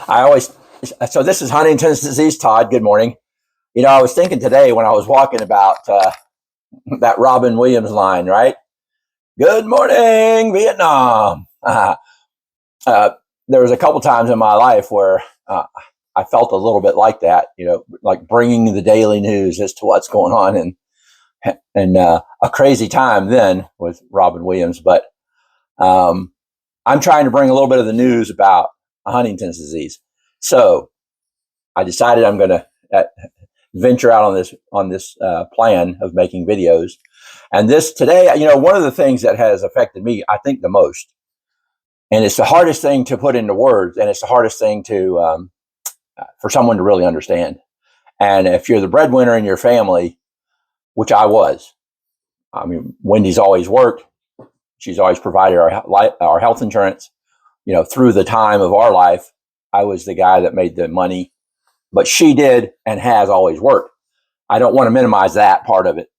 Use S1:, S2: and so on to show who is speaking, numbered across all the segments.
S1: I always, so this is Huntington's disease, Todd. Good morning. I was thinking today when I was walking about that Robin Williams line, right? Good morning, Vietnam. There was a couple times in my life where I felt a little bit like that, like bringing the daily news as to what's going on, and a crazy time then with Robin Williams. But I'm trying to bring a little bit of the news about Huntington's disease. So I decided I'm going to venture out on this plan of making videos. And this today, one of the things that has affected me, I think, the most, and it's the hardest thing to put into words, and it's the hardest thing to for someone to really understand. And if you're the breadwinner in your family, which I was, I mean, Wendy's always worked. She's always provided our health insurance. Through the time of our life, I was the guy that made the money, but she did and has always worked. I don't want to minimize that part of it,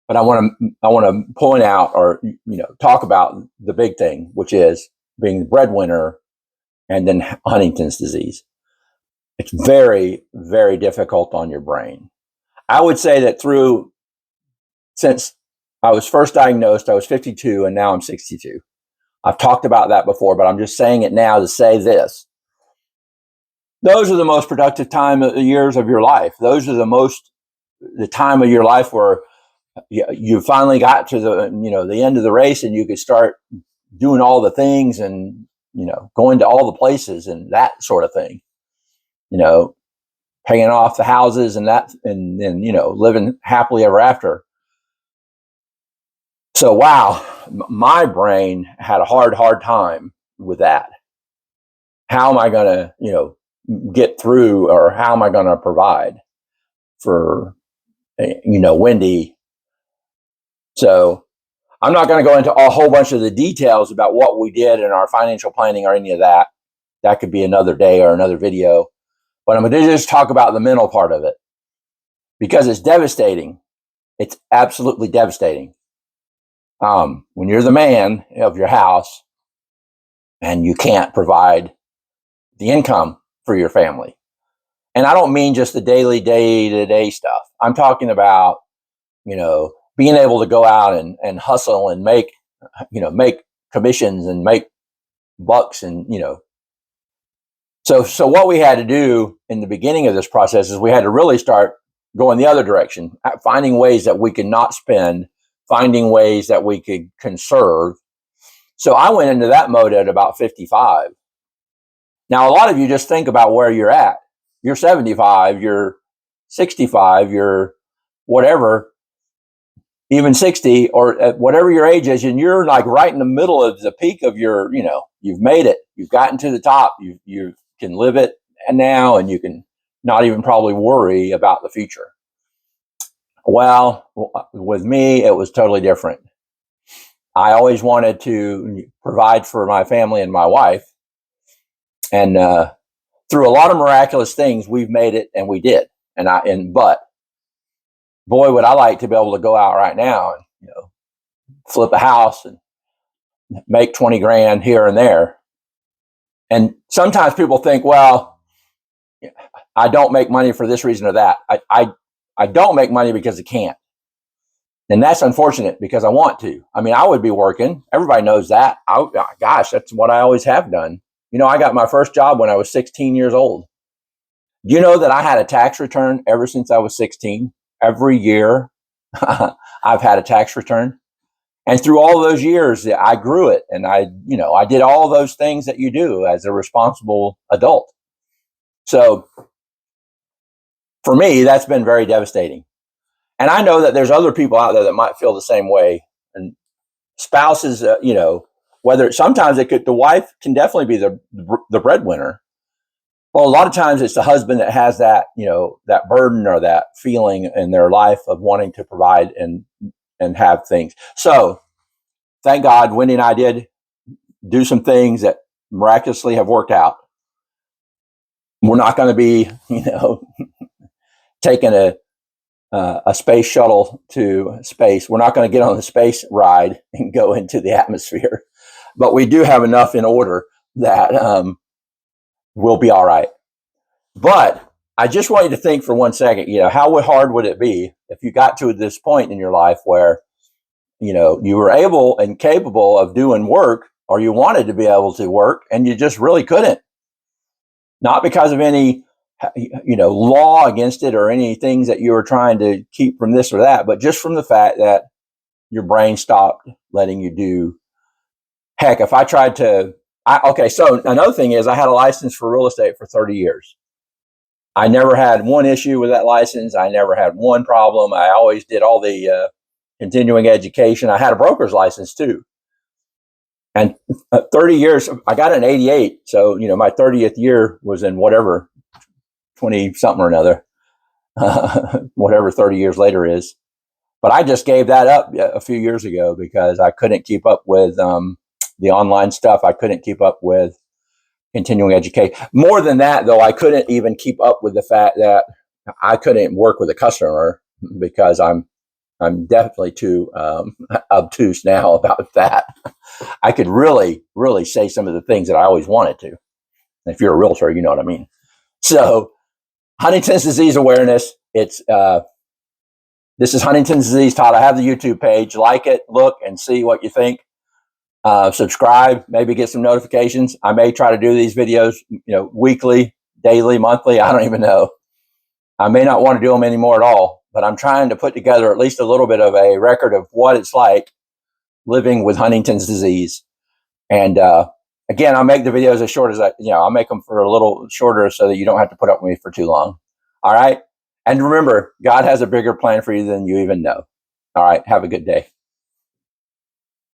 S1: but I want to point out or talk about the big thing, which is being the breadwinner and then Huntington's disease. It's very, very difficult on your brain. I would say that since I was first diagnosed, I was 52 and now I'm 62. I've talked about that before, but I'm just saying it now to say this. Those are the most productive years of your life. Those are the time of your life where you finally got to the end of the race and you could start doing all the things and, going to all the places and that sort of thing, paying off the houses and then, living happily ever after. So, wow, my brain had a hard time with that. How am I going to, get through, or how am I going to provide for, Wendy? So I'm not going to go into a whole bunch of the details about what we did in our financial planning or any of that. That could be another day or another video. But I'm going to just talk about the mental part of it because it's devastating. It's absolutely devastating. When you're the man of your house and you can't provide the income for your family. And I don't mean just the daily, day-to-day stuff. I'm talking about, being able to go out and hustle and make commissions and make bucks and, So what we had to do in the beginning of this process is we had to really start going the other direction, finding ways that we could not spend, finding ways that we could conserve. So I went into that mode at about 55. Now, a lot of you just think about where you're at. You're 75, you're 65, you're whatever, even 60, or whatever your age is, and you're like right in the middle of the peak of your, you've made it. You've gotten to the top. You can live it now, and you can not even probably worry about the future. Well, with me, it was totally different. I always wanted to provide for my family and my wife. And through a lot of miraculous things, we've made it, and we did. But boy, would I like to be able to go out right now and flip a house and make 20 grand here and there. And sometimes people think, well, I don't make money for this reason or that. I don't make money because I can't. And that's unfortunate because I want to. I mean, I would be working. Everybody knows that. Gosh, that's what I always have done. I got my first job when I was 16 years old. Do you know that I had a tax return ever since I was 16? Every year I've had a tax return. And through all those years, I grew it. And I did all those things that you do as a responsible adult. So for me, that's been very devastating. And I know that there's other people out there that might feel the same way. And spouses, whether sometimes the wife can definitely be the breadwinner. Well, a lot of times it's the husband that has that, that burden or that feeling in their life of wanting to provide and have things. So thank God, Wendy and I did do some things that miraculously have worked out. We're not going to be, taking a space shuttle to space. We're not going to get on the space ride and go into the atmosphere, but we do have enough in order that we'll be all right. But I just want you to think for 1 second, how hard would it be if you got to this point in your life where, you were able and capable of doing work, or you wanted to be able to work, and you just really couldn't. Not because of any, law against it or any things that you were trying to keep from this or that, but just from the fact that your brain stopped letting you do. Heck, if I tried to, okay, so another thing is I had a license for real estate for 30 years. I never had one issue with that license. I never had one problem. I always did all the continuing education. I had a broker's license too. And 30 years, I got it in 88. So, my 30th year was in whatever, 20 something or another, whatever 30 years later is. But I just gave that up a few years ago because I couldn't keep up with the online stuff. I couldn't keep up with continuing education. More than that, though, I couldn't even keep up with the fact that I couldn't work with a customer because I'm definitely too obtuse now about that. I could really, really say some of the things that I always wanted to. If you're a realtor, you know what I mean. So, Huntington's disease awareness. This is Huntington's disease taught. I have the YouTube page. Like it, look, and see what you think. Subscribe, maybe get some notifications. I may try to do these videos, weekly, daily, monthly. I don't even know. I may not want to do them anymore at all, but I'm trying to put together at least a little bit of a record of what it's like living with Huntington's disease. And again, I'll make the videos as short as I'll make them for a little shorter so that you don't have to put up with me for too long. All right. And remember, God has a bigger plan for you than you even know. All right. Have a good day.